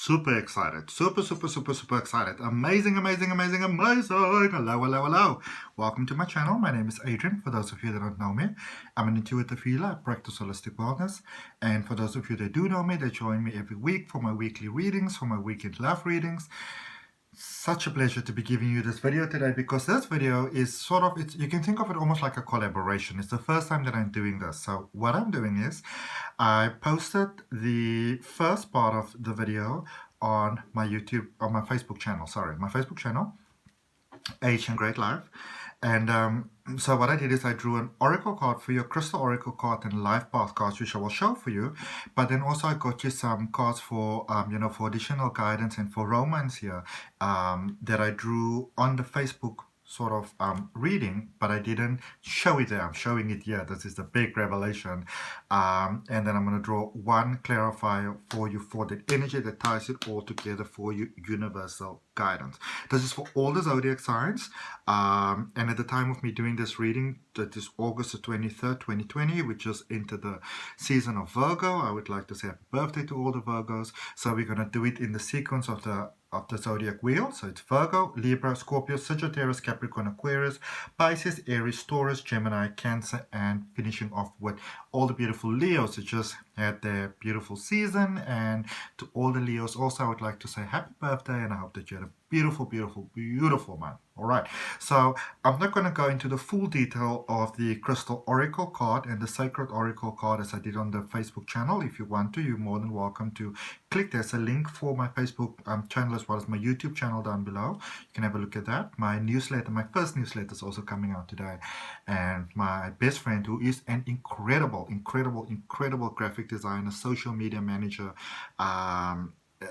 super excited. Super excited. Amazing. Hello. Welcome to my channel. My name is Adrian. For those of you that don't know me, I'm an intuitive healer. I practice holistic wellness. And for those of you that do know me, they join me every week for my weekly readings, for my weekend love readings. Such a pleasure to be giving you this video today, because this video is sort of, you can think of it almost like a collaboration. It's the first time that I'm doing this. So what I'm doing is I posted the first part of the video on my Facebook channel, H and Great Life. And so what I did is I drew an oracle card for you, a crystal oracle card and life path cards, which I will show for you. But then also I got you some cards for, for additional guidance and for romance here that I drew on the Facebook sort of reading, but I didn't show it there. I'm showing it here. This is the big revelation. And then I'm going to draw one clarifier for you for the energy that ties it all together for you, universal guidance. This is for all the zodiac signs. And at the time of me doing this reading, that is August the 23rd, 2020, which just entered the season of Virgo. I would like to say happy birthday to all the Virgos. So we're going to do it in the sequence of the zodiac wheel. So it's Virgo, Libra, Scorpio, Sagittarius, Capricorn, Aquarius, Pisces, Aries, Taurus, Gemini, Cancer, and finishing off with all the beautiful Leos that just had their beautiful season. And to all the Leos also, I would like to say happy birthday, and I hope that you had a beautiful month. All right, so I'm not going to go into the full detail of the crystal oracle card and the sacred oracle card as I did on the Facebook channel. If you want to, you're more than welcome to click. There's a link for my Facebook channel as well as my YouTube channel down below. You can have a look at that. My newsletter, my first newsletter, is also coming out today. And my best friend, who is an incredible graphic designer, social media manager,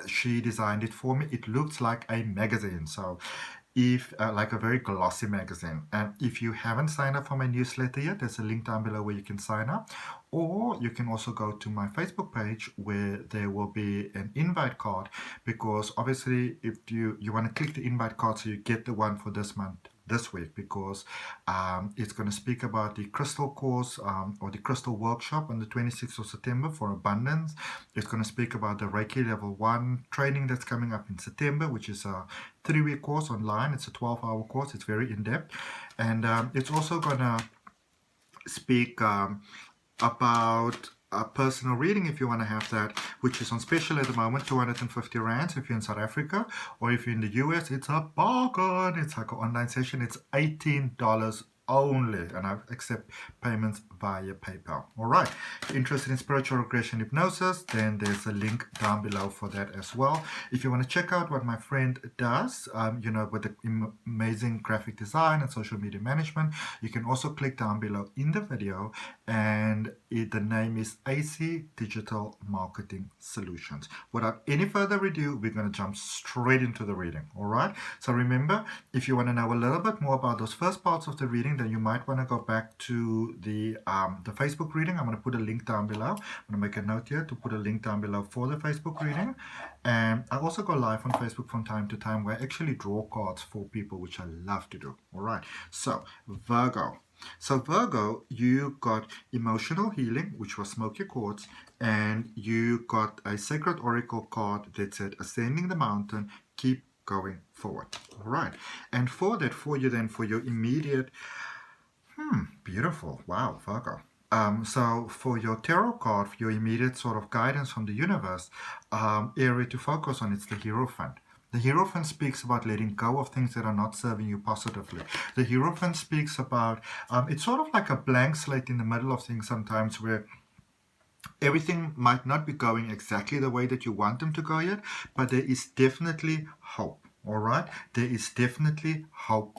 she designed it for me. It looks like a magazine. So if like a very glossy magazine. And if you haven't signed up for my newsletter yet, there's a link down below where you can sign up, or you can also go to my Facebook page where there will be an invite card, because obviously if you want to click the invite card so you get the one for this month, this week, because it's going to speak about the crystal course or the crystal workshop on the 26th of September for abundance. It's going to speak about the Reiki level 1 training that's coming up in September, which is a 3-week course online. It's a 12-hour course. It's very in-depth. And it's also going to speak about a personal reading, if you want to have that, which is on special at the moment, 250 rands if you're in South Africa, or if you're in the US, it's a bargain. It's like an online session. It's $18 only, and I accept payments via PayPal. All right, if you're interested in spiritual regression hypnosis, then there's a link down below for that as well. If you want to check out what my friend does, with the amazing graphic design and social media management, you can also click down below in the video, and the name is AC Digital Marketing Solutions. Without any further ado, we're going to jump straight into the reading. All right, so remember, if you want to know a little bit more about those first parts of the reading, then you might want to go back to the Facebook reading. I'm going to put a link down below. I'm going to make a note here to put a link down below for the Facebook reading. And I also go live on Facebook from time to time where I actually draw cards for people, which I love to do. All right, so Virgo. So Virgo, you got emotional healing, which was smoky quartz, and you got a sacred oracle card that said ascending the mountain, keep going forward. All right, and for that, for your immediate beautiful, wow, Virgo. So for your tarot card, for your immediate sort of guidance from the universe, area to focus on, it's the Hierophant. The Hierophant speaks about letting go of things that are not serving you positively. The Hierophant speaks about, it's sort of like a blank slate in the middle of things sometimes, where everything might not be going exactly the way that you want them to go yet, but there is definitely hope. All right, there is definitely hope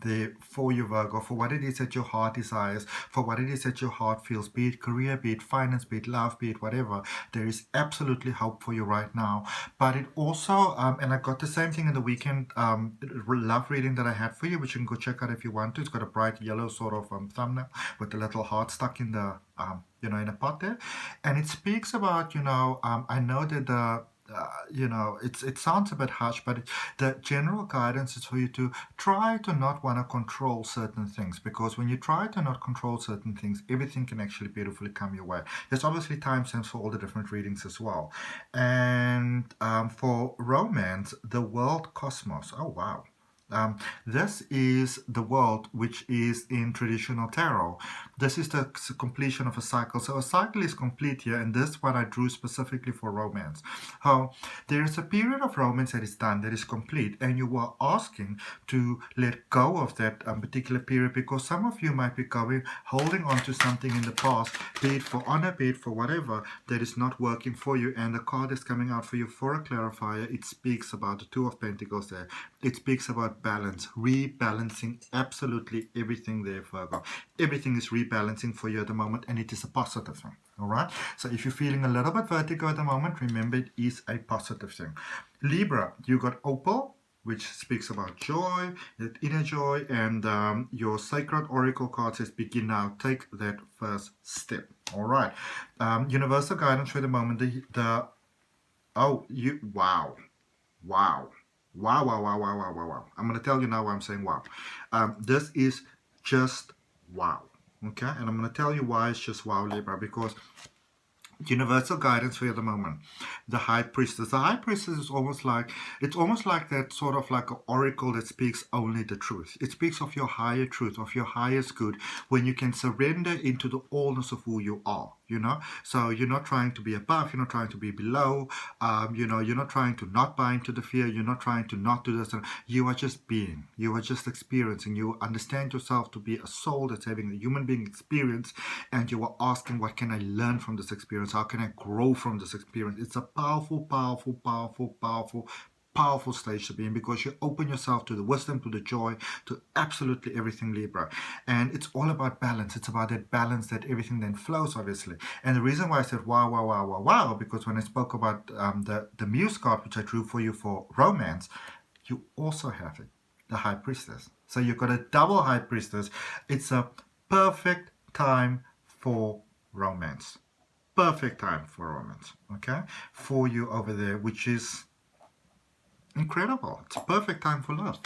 there for you, Virgo, for what it is that your heart desires, for what it is that your heart feels, be it career, be it finance, be it love, be it whatever. There is absolutely hope for you right now. But it also, and I got the same thing in the weekend love reading that I had for you, which you can go check out if you want to. It's got a bright yellow sort of thumbnail with a little heart stuck in the in a pot there, and it speaks about I know that it sounds a bit harsh, but the general guidance is for you to try to not want to control certain things, because when you try to not control certain things, everything can actually beautifully come your way. There's obviously timestamps for all the different readings as well. And for romance, the world cosmos. Oh, wow. This is the world which is in traditional tarot. This is the completion of a cycle. So a cycle is complete here, and this one I drew specifically for romance. How there is a period of romance that is done, that is complete, and you are asking to let go of that particular period, because some of you might be holding on to something in the past, be it for honor, be it for whatever, that is not working for you. And the card is coming out for you for a clarifier. It speaks about the Two of Pentacles there. It speaks about balance, rebalancing absolutely everything there, Virgo. Everything is rebalancing for you at the moment, and it is a positive thing. All right. So if you're feeling a little bit vertigo at the moment, remember it is a positive thing. Libra, you got Opal, which speaks about joy, that inner joy, and your sacred oracle card says begin now, take that first step. All right. Universal guidance for the moment. Wow. Wow. Wow, wow, wow, wow, wow, wow, wow. I'm going to tell you now why I'm saying wow. This is just wow. Okay? And I'm going to tell you why it's just wow, Libra, because universal guidance for you at the moment. The High Priestess. The High Priestess is almost like that sort of like an oracle that speaks only the truth. It speaks of your higher truth, of your highest good, when you can surrender into the allness of who you are. So you're not trying to be above, you're not trying to be below, you're not trying to not buy into the fear, you're not trying to not do this. You are just being, you are just experiencing. You understand yourself to be a soul that's having a human being experience, and you are asking, what can I learn from this experience? How can I grow from this experience? It's a powerful, powerful, powerful, powerful, powerful stage to be in, because you open yourself to the wisdom, to the joy, to absolutely everything, Libra. And it's all about balance. It's about that balance that everything then flows, obviously. And the reason why I said wow, wow, wow, wow, wow, because when I spoke about the Muse card, which I drew for you for romance, you also have it, the High Priestess. So you've got a double High Priestess. It's a perfect time for romance. Perfect time for romance, okay? For you over there, which is incredible. It's a perfect time for love.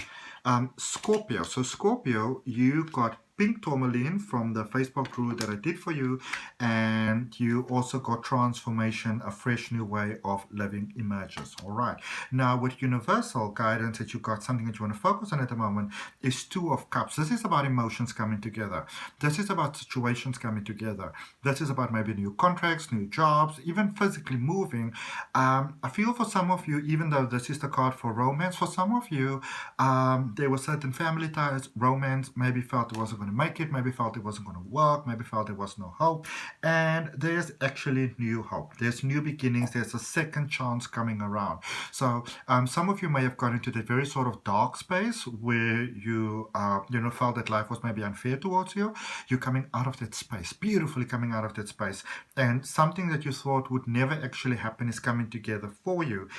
Scorpio. So Scorpio, you got pink tourmaline from the Facebook group that I did for you, and you also got transformation, a fresh new way of living emerges. All right. Now with universal guidance that you got, something that you want to focus on at the moment is Two of Cups. This is about emotions coming together. This is about situations coming together. This is about maybe new contracts, new jobs, even physically moving. I feel for some of you, even though this is the card for romance, for some of you, there were certain family ties, romance, maybe felt it wasn't going to make it, maybe felt it wasn't going to work, maybe felt there was no hope. And there's actually new hope. There's new beginnings. There's a second chance coming around. So some of you may have gone into that very sort of dark space where you felt that life was maybe unfair towards you. You're coming out of that space, beautifully coming out of that space. And something that you thought would never actually happen is coming together for you.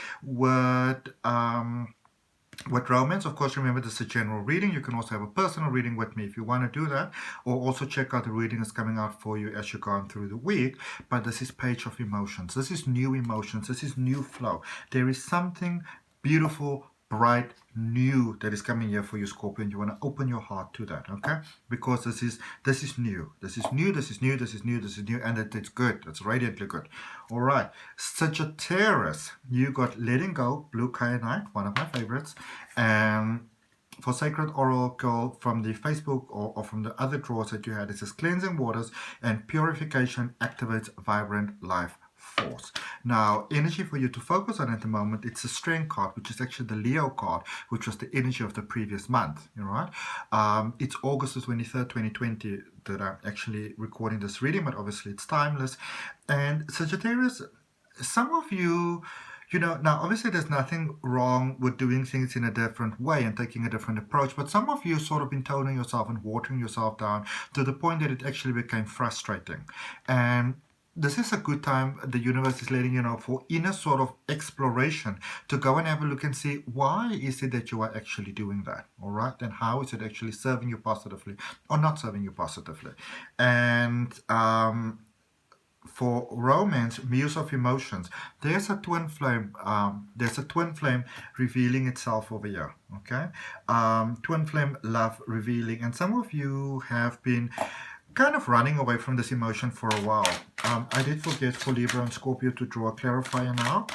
With romance, of course, remember this is a general reading. You can also have a personal reading with me if you want to do that, or also check out the reading that's coming out for you as you're going through the week. But this is Page of Emotions. This is new emotions. This is new flow. There is something beautiful, bright, new that is coming here for you, Scorpio, and you want to open your heart to that, okay? Because this is new. This is new, this is new, this is new, this is new, and it's good. It's radiantly good. All right. Sagittarius, you got Letting Go, Blue Kyanite, one of my favorites. And for Sacred Oracle from the Facebook or from the other drawers that you had, it says cleansing waters and purification activates vibrant life force. Now, energy for you to focus on at the moment, it's a Strength card, which is actually the Leo card, which was the energy of the previous month, right? It's August the 23rd, 2020 that I'm actually recording this reading, but obviously it's timeless. And Sagittarius, some of you, now obviously there's nothing wrong with doing things in a different way and taking a different approach, but some of you sort of been toning yourself and watering yourself down to the point that it actually became frustrating. And this is a good time, the universe is letting you know, for inner sort of exploration, to go and have a look and see why is it that you are actually doing that, all right? And how is it actually serving you positively or not serving you positively? And for romance, muse of emotions, there's a twin flame. There's a twin flame revealing itself over here. Okay, twin flame love revealing, and some of you have been kind of running away from this emotion for a while. I did forget for Libra and Scorpio to draw a clarifier now.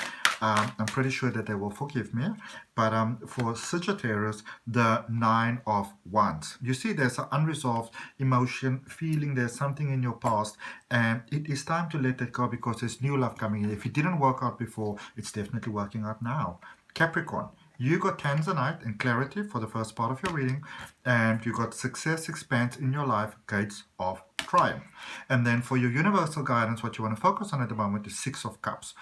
I'm pretty sure that they will forgive me. But for Sagittarius, the Nine of Wands. You see, there's an unresolved emotion, feeling there's something in your past, and it is time to let that go because there's new love coming in. If it didn't work out before, it's definitely working out now. Capricorn. You got Tanzanite and clarity for the first part of your reading, and you got success, expanse in your life, gates of triumph. And then for your universal guidance, what you want to focus on at the moment is Six of Cups.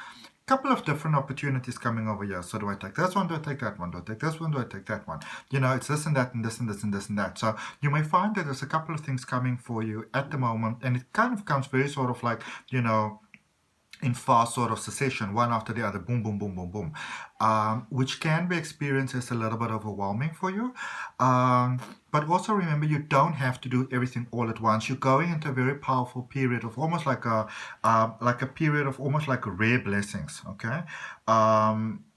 Couple of different opportunities coming over here. So do I take this one? Do I take that one? Do I take this one? Do I take that one? You know, it's this and that and this and this and this and that. So you may find that there's a couple of things coming for you at the moment, and it kind of comes very sort of like, you know, in fast sort of succession, one after the other, boom, boom, boom, boom, boom, which can be experienced as a little bit overwhelming for you. But also remember, you don't have to do everything all at once. You're going into a very powerful period of almost like a period of almost like rare blessings, okay?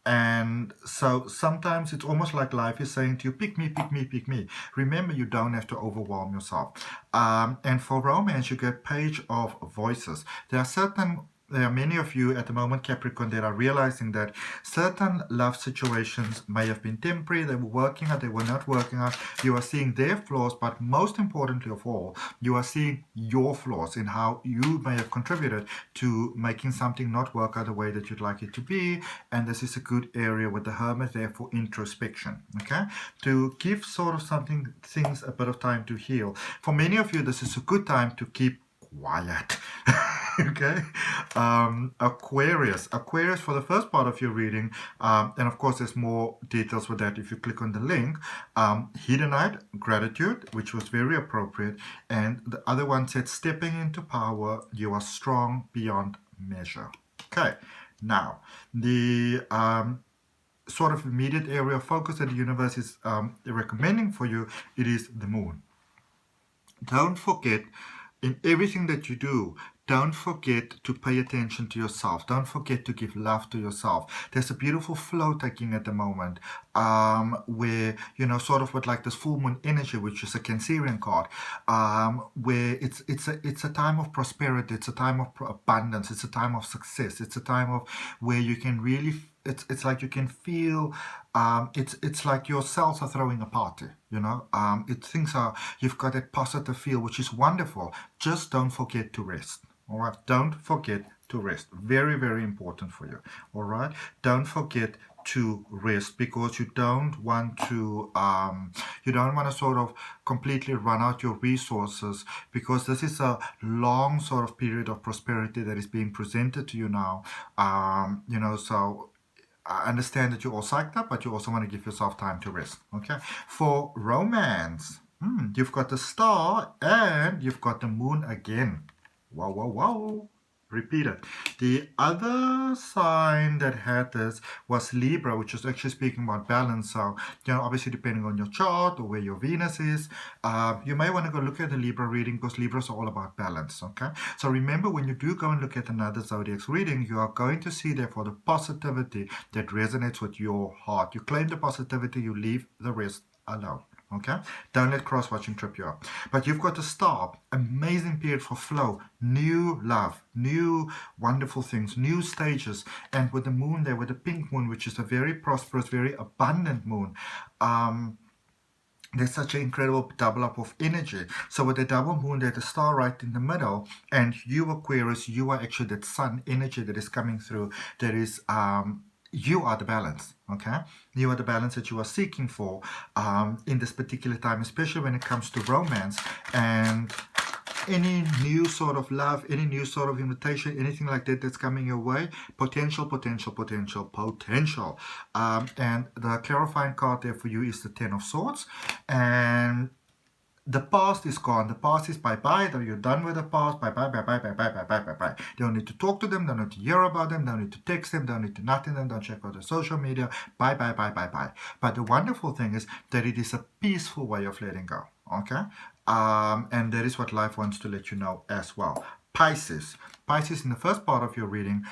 And so sometimes it's almost like life is saying to you, pick me, pick me, pick me. Remember, you don't have to overwhelm yourself. And for romance, you get Page of Voices. There are many of you at the moment, Capricorn, that are realizing that certain love situations may have been temporary, they were working out, they were not working out. You are seeing their flaws, but most importantly of all, you are seeing your flaws in how you may have contributed to making something not work out the way that you'd like it to be. And this is a good area with the Hermit there for introspection, okay? To give sort of things a bit of time to heal. For many of you, this is a good time to keep quiet. Okay, Aquarius for the first part of your reading, and of course there's more details with that if you click on the link. Hedonite, gratitude, which was very appropriate, and the other one said stepping into power, you are strong beyond measure. Okay, now the sort of immediate area of focus that the universe is recommending for you, it is the moon. Don't forget, in everything that you do, don't forget to pay attention to yourself. Don't forget to give love to yourself. There's a beautiful flow taking at the moment where, you know, sort of with like this full moon energy, which is a Cancerian card, where it's a time of prosperity. It's a time of abundance. It's a time of success. It's a time of where you can really it's like you can feel it's like your cells are throwing a party, you know. You've got that positive feel, which is wonderful. Just don't forget to rest. All right, don't forget to rest. Very, very important for you. All right, don't forget to rest, because you don't want to sort of completely run out your resources, because this is a long sort of period of prosperity that is being presented to you now. So I understand that you're all psyched up, but you also want to give yourself time to rest. Okay, for romance, you've got the star and you've got the moon again. Wow, wow, wow. Repeat it. The other sign that had this was Libra, which is actually speaking about balance. So, you know, obviously depending on your chart or where your Venus is, you may want to go look at the Libra reading, because Libra is all about balance, okay? So remember, when you do go and look at another zodiac's reading, you are going to see therefore the positivity that resonates with your heart. You claim the positivity, you leave the rest alone. Okay, don't let cross-watching trip you up. But you've got the star, amazing period for flow, new love, new wonderful things, new stages. And with the moon there, with the pink moon, which is a very prosperous, very abundant moon, there's such an incredible double up of energy. So with the double moon, there's a star right in the middle, and you, Aquarius, you are actually that sun energy that is coming through. That is you are the balance, okay? You are the balance that you are seeking for in this particular time, especially when it comes to romance and any new sort of love, any new sort of invitation, anything like that that's coming your way. Potential. And the clarifying card there for you is the Ten of Swords. And the past is gone. The past is bye-bye. You're done with the past. Bye-bye, bye-bye, bye-bye, bye-bye, bye-bye. Don't need to talk to them. Don't need to hear about them. Don't need to text them. Don't need to nothing them. Don't check out their social media. Bye-bye, bye-bye, bye. But the wonderful thing is that it is a peaceful way of letting go. Okay? And that is what life wants to let you know as well. Pisces Pisces, in the first part of your reading,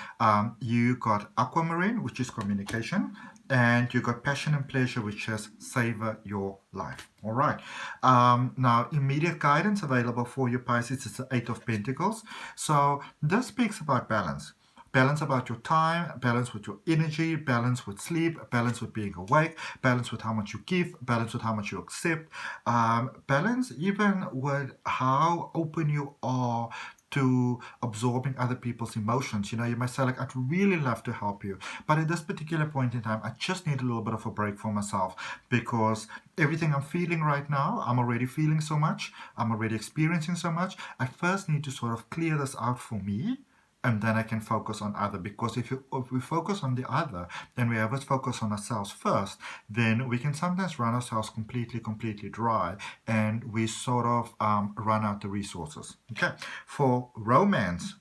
you got aquamarine, which is communication, and you got passion and pleasure, which is savor your life. All right. Now, immediate guidance available for you, Pisces, is the Eight of Pentacles. So this speaks about balance. Balance about your time, balance with your energy, balance with sleep, balance with being awake, balance with how much you give, balance with how much you accept, balance even with how open you are to absorbing other people's emotions. You know, you might say, like, I'd really love to help you, but at this particular point in time, I just need a little bit of a break for myself, because everything I'm feeling right now, I'm already feeling so much, I'm already experiencing so much. I first need to sort of clear this out for me, and then I can focus on other. Because if we focus on the other, then we have us focus on ourselves first, then we can sometimes run ourselves completely dry, and we sort of run out the resources. Okay, for romance,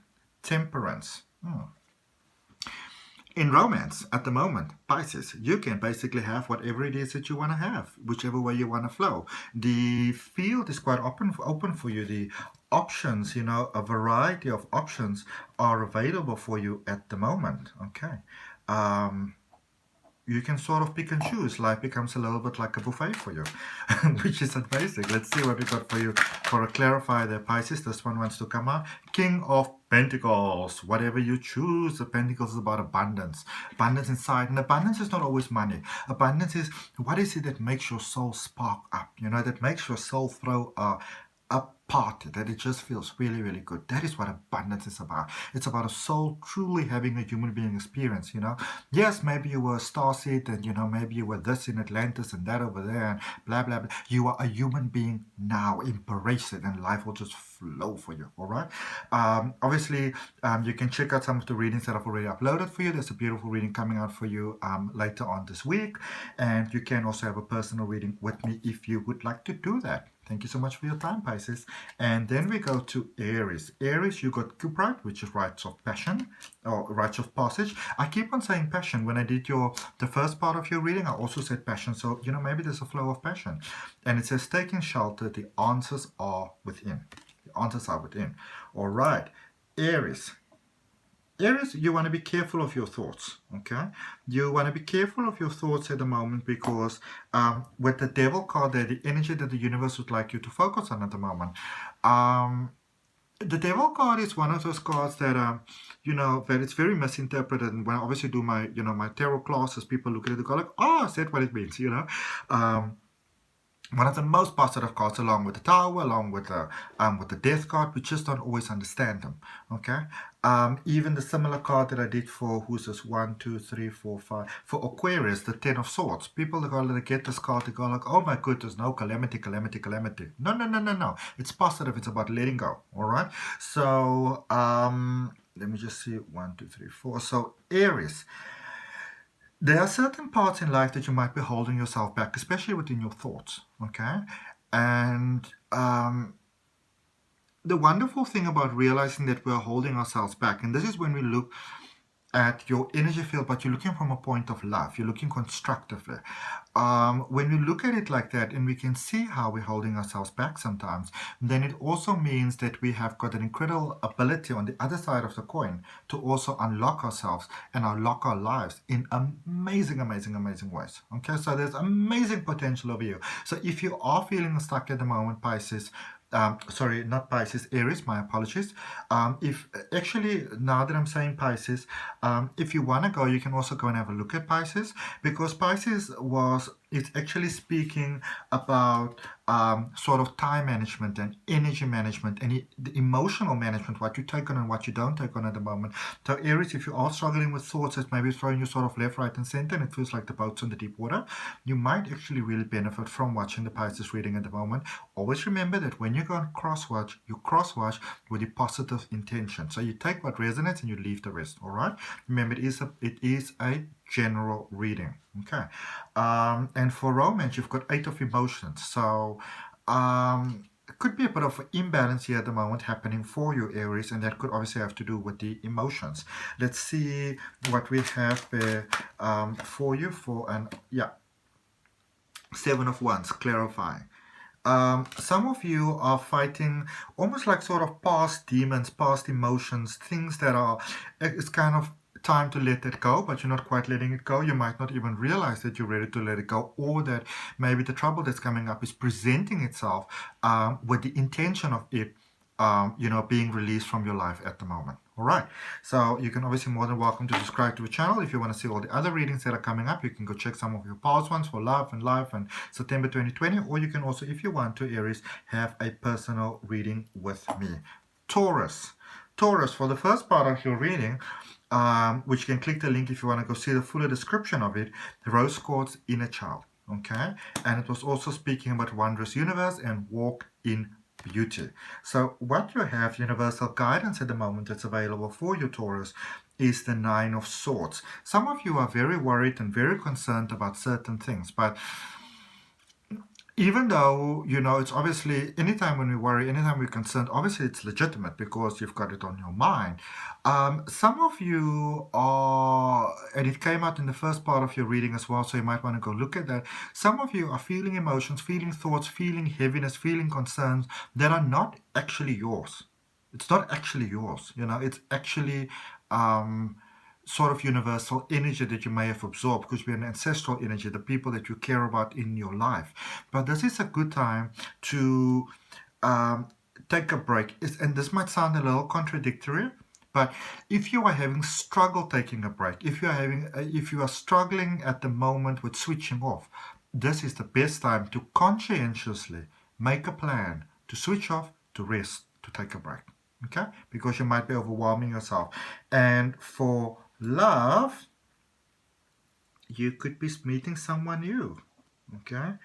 temperance. In romance, at the moment, Pisces, you can basically have whatever it is that you want to have, whichever way you want to flow. The field is quite open for you. The options, you know, a variety of options are available for you at the moment. Okay. You can sort of pick and choose. Life becomes a little bit like a buffet for you, which is amazing. Let's see what we got for you for a clarifier there, Pisces. This one wants to come out. King of Pentacles. Whatever you choose, the Pentacles is about abundance. Abundance inside. And abundance is not always money. Abundance is, what is it that makes your soul spark up? You know, that makes your soul throw a party, that it just feels really good. That is what abundance is about. It's about a soul truly having a human being experience, you know. Yes, maybe you were a starseed, and, you know, maybe you were this in Atlantis and that over there and blah blah blah. You are a human being now. Embrace it, and life will just flow for you. All right. Obviously, you can check out some of the readings that I've already uploaded for you. There's a beautiful reading coming out for you later on this week, and you can also have a personal reading with me if you would like to do that. Thank you so much for your time, Pisces. And then we go to Aries. Aries, you got Cupid, which is rites of passion or rites of passage. I keep on saying passion. When I did the first part of your reading, I also said passion. So, you know, maybe there's a flow of passion. And it says, taking shelter, the answers are within. The answers are within. All right. Aries. Aries, you want to be careful of your thoughts, okay? You want to be careful of your thoughts at the moment, because with the Devil card there, the energy that the universe would like you to focus on at the moment, the Devil card is one of those cards that, you know, that it's very misinterpreted. And when I obviously do my, you know, my tarot classes, people look at it and go like, oh, I said what it means, you know? One of the most positive cards, along with the Tower, along with the Death card. We just don't always understand them. Okay. Even the similar card that I did for, who's this, 1, 2, 3, 4, 5, for Aquarius, the 10 of Swords. People that get this card, they go like, oh my goodness, no, calamity. No. It's positive. It's about letting go. All right. So let me just see, 1, 2, 3, 4. So Aries. There are certain parts in life that you might be holding yourself back, especially within your thoughts, okay? And the wonderful thing about realizing that we're holding ourselves back, and this is when we look at your energy field, but you're looking from a point of love. You're looking constructively. When we look at it like that, and we can see how we're holding ourselves back sometimes, then it also means that we have got an incredible ability on the other side of the coin to also unlock ourselves and unlock our lives in amazing ways. Okay, so there's amazing potential over you. So if you are feeling stuck at the moment, Pisces, sorry, not Pisces, Aries, my apologies. If actually, now that I'm saying Pisces, if you want to go, you can also go and have a look at Pisces, because Pisces it's actually speaking about sort of time management and energy management and the emotional management, what you take on and what you don't take on at the moment. So Aries, if you are struggling with thoughts that maybe throwing you sort of left, right, and center, and it feels like the boat's in the deep water, you might actually really benefit from watching the Pisces reading at the moment. Always remember that when you go and cross-watch, you cross-watch with a positive intention. So you take what resonates and you leave the rest, all right? Remember, it is a general reading, okay? And for romance, you've got 8 of emotions. So it could be a bit of an imbalance here at the moment happening for you, Aries, and that could obviously have to do with the emotions. Let's see what we have there for you for 7 of Wands, clarifying. Some of you are fighting almost like sort of past demons, past emotions, things that are, it's kind of time to let it go, but you're not quite letting it go. You might not even realize that you're ready to let it go, or that maybe the trouble that's coming up is presenting itself with the intention of it being released from your life at the moment. All right, so you can obviously more than welcome to subscribe to the channel. If you want to see all the other readings that are coming up, you can go check some of your past ones for love and life and September 2020, or you can also, if you want to, Aries, have a personal reading with me. Taurus, for the first part of your reading, which you can click the link if you want to go see the fuller description of it, the rose quartz inner child, okay? And it was also speaking about wondrous universe and walk in beauty. So what you have, universal guidance at the moment that's available for you, Taurus, is the Nine of Swords. Some of you are very worried and very concerned about certain things, but even though, it's obviously, anytime when we worry, anytime we're concerned, obviously it's legitimate because you've got it on your mind. Some of you are, and it came out in the first part of your reading as well, so you might want to go look at that. Some of you are feeling emotions, feeling thoughts, feeling heaviness, feeling concerns that are not actually yours. It's not actually yours, it's actually sort of universal energy that you may have absorbed, because we're an ancestral energy, the people that you care about in your life. But this is a good time to take a break. And this might sound a little contradictory, but if you are having struggle taking a break, if you are struggling at the moment with switching off, this is the best time to conscientiously make a plan to switch off, to rest, to take a break. Okay? Because you might be overwhelming yourself. And for love, you could be meeting someone new. Okay?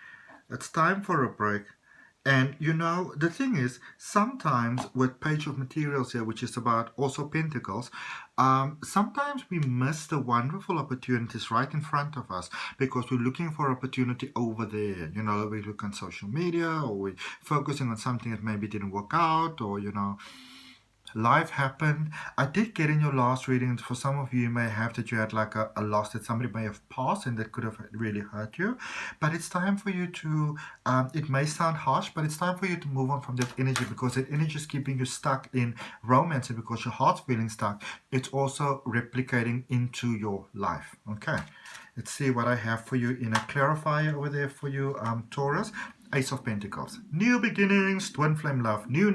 It's time for a break. And the thing is, sometimes with Page of Materials here, which is about also Pentacles, sometimes we miss the wonderful opportunities right in front of us because we're looking for opportunity over there. We look on social media, or we're focusing on something that maybe didn't work out, or, life happened. I did get in your last reading, for some of you may have that you had like a loss that somebody may have passed and that could have really hurt you. But it's time for you to, it may sound harsh, but it's time for you to move on from that energy, because that energy is keeping you stuck in romance, and because your heart's feeling stuck, it's also replicating into your life. Okay, let's see what I have for you in a clarifier over there for you, Taurus. Ace of Pentacles. New beginnings, twin flame love. New.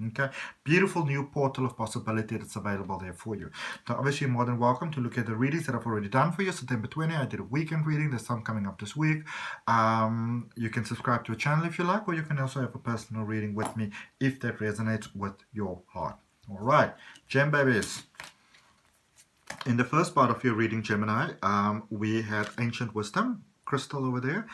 Okay? Beautiful new portal of possibility that's available there for you. So obviously you're more than welcome to look at the readings that I've already done for you. September 20, I did a weekend reading. There's some coming up this week. You can subscribe to a channel if you like, or you can also have a personal reading with me if that resonates with your heart. All right, Gem babies. In the first part of your reading, Gemini, we had Ancient Wisdom crystal over there,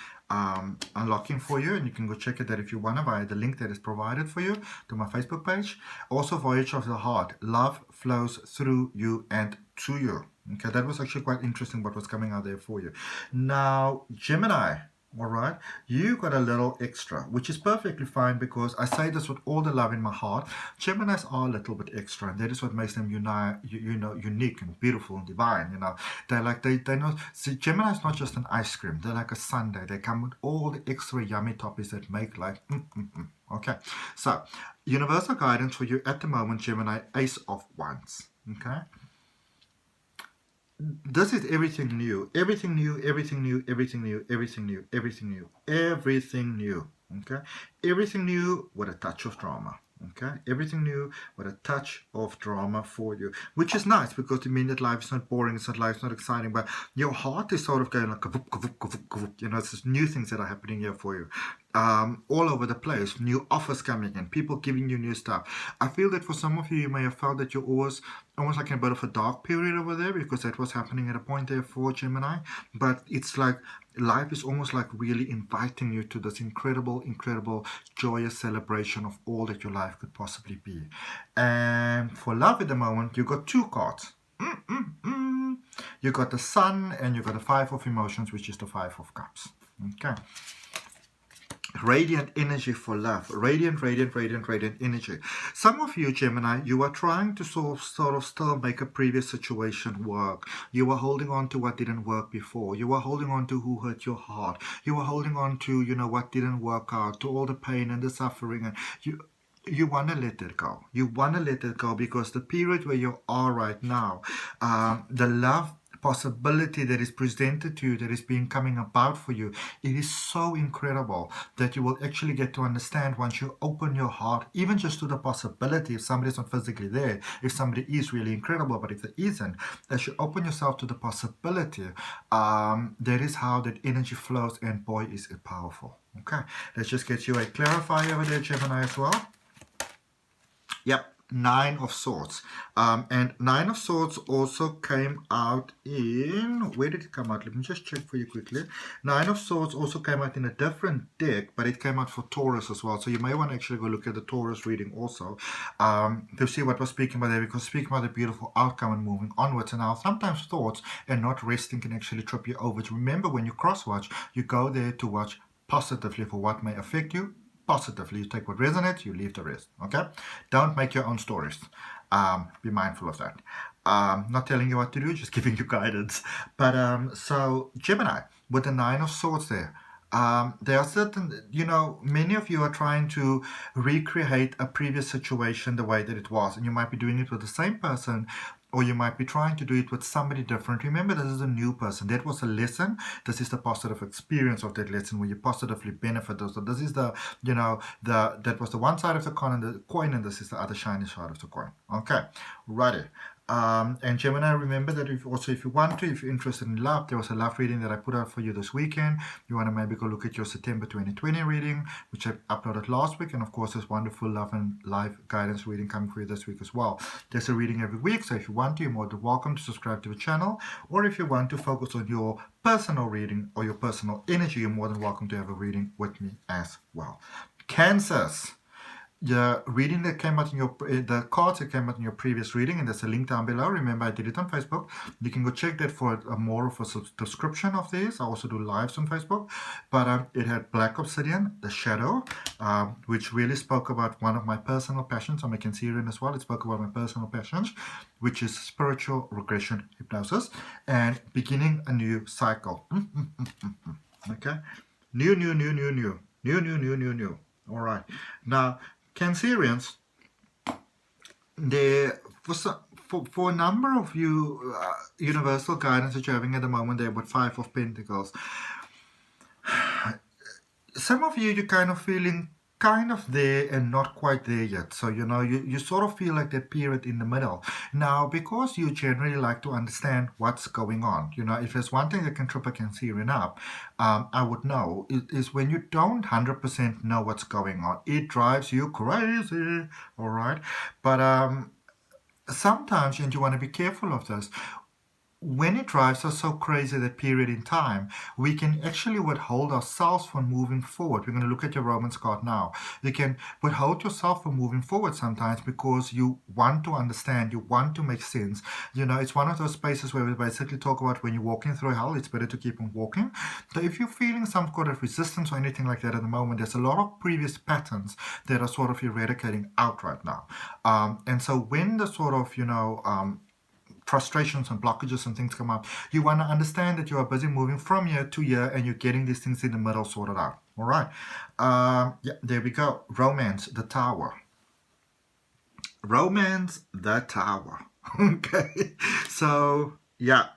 unlocking for you, and you can go check it out if you want to via the link that is provided for you to my Facebook page. Also, Voyage of the Heart, love flows through you and to you. Okay, that was actually quite interesting what was coming out there for you. Now, Gemini, all right, you got a little extra, which is perfectly fine, because I say this with all the love in my heart. Geminis are a little bit extra, and that is what makes them unique and beautiful and divine. They're like, they know. See, Gemini is not just an ice cream. They're like a sundae. They come with all the extra yummy toppings that make life Okay, so universal guidance for you at the moment, Gemini, Ace of Wands. Okay, this is everything new, everything new, everything new, everything new, everything new, everything new, everything new. Okay, everything new with a touch of drama. Okay, everything new with a touch of drama for you, which is nice, because it means that life is not boring, it's not, life's not exciting, but your heart is sort of going like it's just new things that are happening here for you. All over the place, new offers coming in, people giving you new stuff. I feel that for some of you may have felt that you're always almost like in a bit of a dark period over there, because that was happening at a point there for Gemini. But it's like life is almost like really inviting you to this incredible joyous celebration of all that your life could possibly be. And for love at the moment, you got two cards. You got the Sun, and you got the Five of Emotions, which is the Five of Cups. Okay, Radiant energy for love. Radiant energy. Some of you, Gemini, you are trying to sort of still make a previous situation work. You are holding on to what didn't work before. You are holding on to who hurt your heart. You are holding on to, what didn't work out, to all the pain and the suffering. And you want to let it go. You want to let it go because the period where you are right now, the love possibility that is presented to you, that is being coming about for you, it is so incredible that you will actually get to understand once you open your heart, even just to the possibility, if somebody's not physically there, if somebody is really incredible, but if there isn't, as you open yourself to the possibility, that is how that energy flows, and boy, is it powerful. Okay, let's just get you a clarifier over there, Gemini, as well. Yep. Nine of Swords, and Nine of Swords also came out in, where did it come out? Let me just check for you quickly. Nine of Swords also came out in a different deck, but it came out for Taurus as well, so you may want to actually go look at the Taurus reading also, to see what was speaking about there, because speaking about the beautiful outcome and moving onwards. And now sometimes thoughts and not resting can actually trip you over. Remember, when you cross watch, you go there to watch positively for what may affect you. Positively, you take what resonates, you leave the rest. Okay, don't make your own stories. Be mindful of that. Not telling you what to do, just giving you guidance. But so Gemini, with the Nine of Swords there, there are certain, many of you are trying to recreate a previous situation the way that it was, and you might be doing it with the same person, or you might be trying to do it with somebody different. Remember, this is a new person. That was a lesson. This is the positive experience of that lesson where you positively benefit. So this is the, that was the one side of the coin, and this is the other shiny side of the coin. Okay, righty. And Gemini, remember that if you want to, if you're interested in love, there was a love reading that I put out for you this weekend. You want to maybe go look at your September 2020 reading, which I uploaded last week. And of course, there's wonderful love and life guidance reading coming for you this week as well. There's a reading every week. So if you want to, you're more than welcome to subscribe to the channel. Or if you want to focus on your personal reading or your personal energy, you're more than welcome to have a reading with me as well. Cancers. The reading that came out in the cards that came out in your previous reading, and there's a link down below. Remember, I did it on Facebook. You can go check that for more of a description of this. I also do lives on Facebook. But it had Black Obsidian, the Shadow, which really spoke about one of my personal passions. I'm a Cancerian as well. It spoke about my personal passions, which is spiritual regression hypnosis and beginning a new cycle. Okay, new. All right, now. Cancerians, for a number of you, universal guidance that you're having at the moment there with Five of Pentacles, some of you're kind of feeling kind of there and not quite there yet. So, you sort of feel like that period in the middle. Now, because you generally like to understand what's going on, if there's one thing that can trip a Cancerian up, I would know, is when you don't 100% know what's going on. It drives you crazy, all right? But sometimes, and you want to be careful of this, when it drives us so crazy that period in time, we can actually withhold ourselves from moving forward. We're going to look at your Romans card now. You can withhold yourself from moving forward sometimes because you want to understand, you want to make sense. It's one of those spaces where we basically talk about when you're walking through hell, it's better to keep on walking. So if you're feeling some kind of resistance or anything like that at the moment, there's a lot of previous patterns that are sort of eradicating out right now. And so when the sort of, frustrations and blockages and things come up, you want to understand that you are busy moving from year to year and you're getting these things in the middle sorted out. All right. Yeah, there we go. Romance, the Tower. Romance, the Tower. Okay. So, yeah.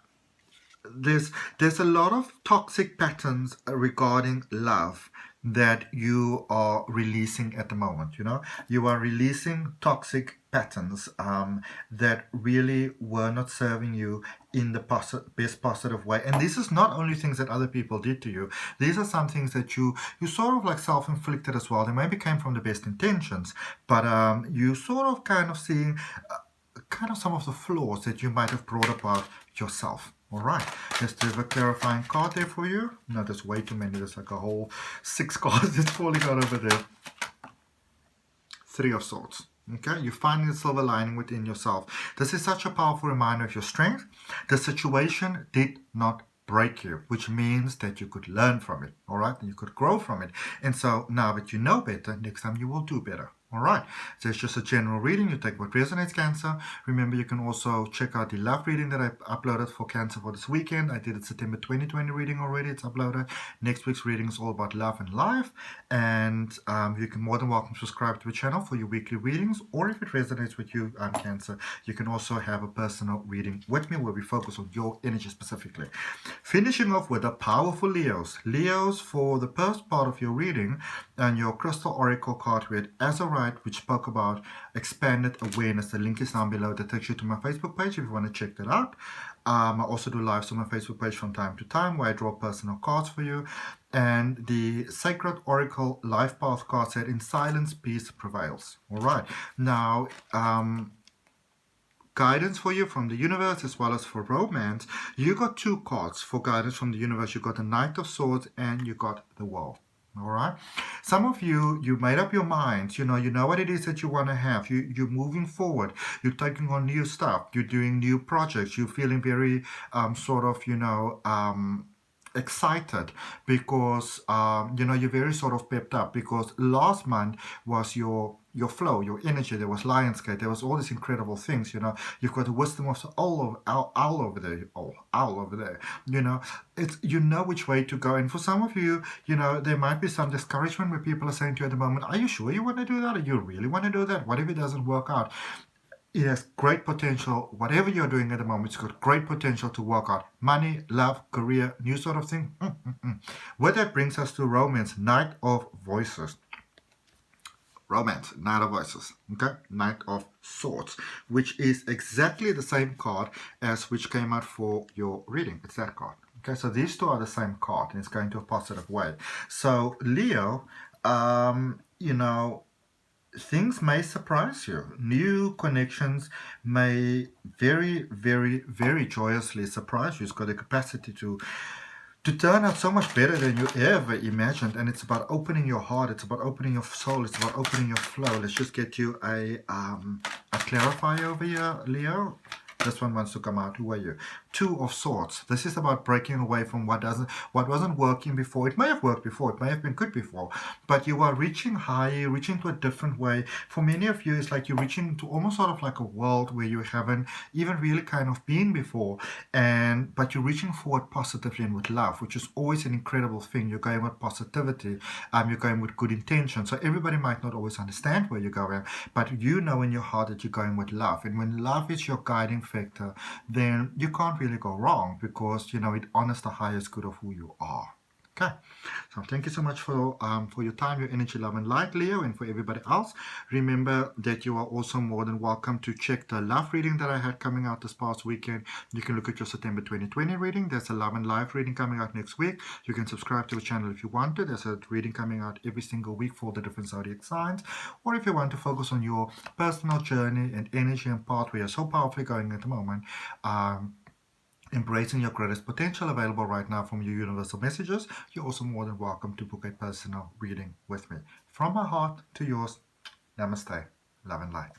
There's a lot of toxic patterns regarding love that you are releasing at the moment. You are releasing toxic patterns that really were not serving you in the best positive way. And this is not only things that other people did to you. These are some things that you sort of like self-inflicted as well. They maybe came from the best intentions, but you sort of kind of seeing kind of some of the flaws that you might have brought about yourself. All right, let's do a clarifying card there for you. No, there's way too many. There's like a whole 6 cards that's falling out over there. Three of Swords. Okay, you're finding the silver lining within yourself. This is such a powerful reminder of your strength. The situation did not break you, which means that you could learn from it, all right, and you could grow from it. And so now that you know better, next time you will do better. All right, so it's just a general reading. You take what resonates, Cancer. Remember, you can also check out the love reading that I uploaded for Cancer for this weekend. I did a September 2020 reading already. It's uploaded. Next week's reading is all about love and life. And you can more than welcome subscribe to the channel for your weekly readings. Or if it resonates with you, Cancer, you can also have a personal reading with me where we focus on your energy specifically. Finishing off with the powerful Leos. Leos, for the first part of your reading, and your crystal oracle card read Azurite, which spoke about expanded awareness. The link is down below that takes you to my Facebook page if you want to check that out. I also do lives on my Facebook page from time to time where I draw personal cards for you. And the Sacred Oracle Life Path card said, in silence, peace prevails. All right. Now, guidance for you from the universe as well as for romance. You got two cards for guidance from the universe. You got the Knight of Swords and you got the World. All right. Some of you made up your minds. You know what it is that you want to have. You're moving forward. You're taking on new stuff. You're doing new projects. You're feeling very excited because you're very sort of pepped up because last month was your flow, your energy. There was Lionsgate. There was all these incredible things. You've got the wisdom of the owl over there. It's which way to go. And for some of you, there might be some discouragement where people are saying to you at the moment, "Are you sure you want to do that? Or you really want to do that? What if it doesn't work out?" It has great potential. Whatever you're doing at the moment, it's got great potential to work out. Money, love, career, new sort of thing. What that brings us to romance, Knight of Voices. Romance, Knight of Voices, okay? Knight of Swords, which is exactly the same card as which came out for your reading. It's that card, okay? So these two are the same card, and it's going to a positive way. So Leo, things may surprise you. New connections may very, very, very joyously surprise you. It's got the capacity to turn out so much better than you ever imagined. And it's about opening your heart. It's about opening your soul. It's about opening your flow. Let's just get you a clarifier over here, Leo. This one wants to come out. Who are you? Two of Swords. This is about breaking away from what wasn't working before. It may have worked before. It may have been good before. But you are reaching higher, reaching to a different way. For many of you, it's like you're reaching to almost sort of like a world where you haven't even really kind of been before. But you're reaching forward positively and with love, which is always an incredible thing. You're going with positivity. You're going with good intention. So everybody might not always understand where you're going, but you know in your heart that you're going with love. And when love is your guiding factor, then you can't really go wrong because it honors the highest good of who you are. Okay, so thank you so much for your time, your energy, love, and light, Leo, and for everybody else. Remember that you are also more than welcome to check the love reading that I had coming out this past weekend. You can look at your September 2020 reading. There's a love and life reading coming out next week. You can subscribe to the channel if you want to. There's a reading coming out every single week for the different zodiac signs. Or if you want to focus on your personal journey and energy and path where you're so powerfully going at the moment, embracing your greatest potential, available right now from your universal messages, you're also more than welcome to book a personal reading with me. From my heart to yours, namaste, love and light.